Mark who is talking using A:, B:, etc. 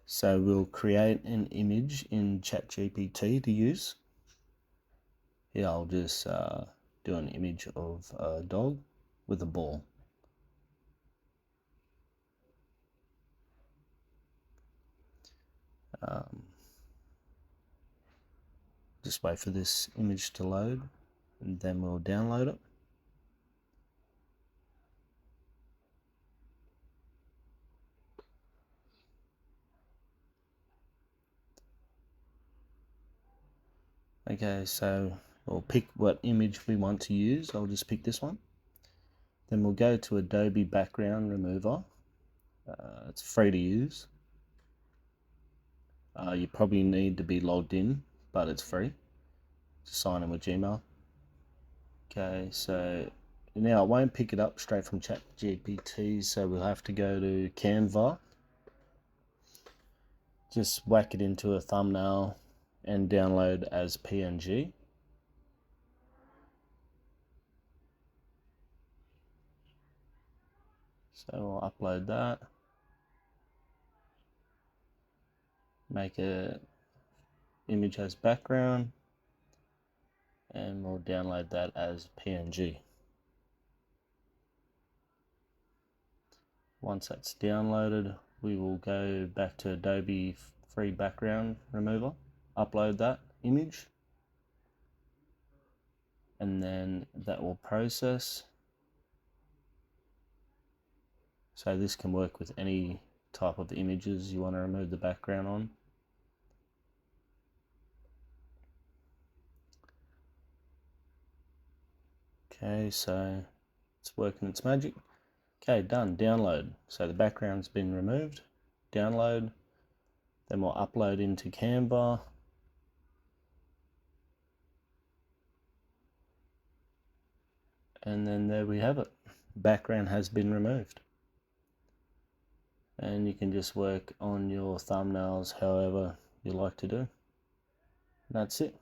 A: So we'll create an image in ChatGPT to use. Here I'll just do an image of a dog with a ball. Just wait for this image to load and then we'll download it. Okay, so we'll pick what image we want to use. I'll just pick this one. Then we'll go to Adobe Background Remover. It's free to use. You probably need to be logged in, but it's free. Just sign in with Gmail. Okay, so now it won't pick it up straight from ChatGPT, so we'll have to go to Canva. Just whack it into a thumbnail and download as PNG. So I'll upload that. Make a image as background and we'll download that as PNG. Once that's downloaded, we will go back to Adobe Free Background Remover, upload that image, and then that will process. So this can work with any type of images you want to remove the background on. Okay, so it's working its magic. Okay, done, download. So the background's been removed, download, then we'll upload into Canva. And then there we have it. Background has been removed. And you can just work on your thumbnails however you like to do. That's it.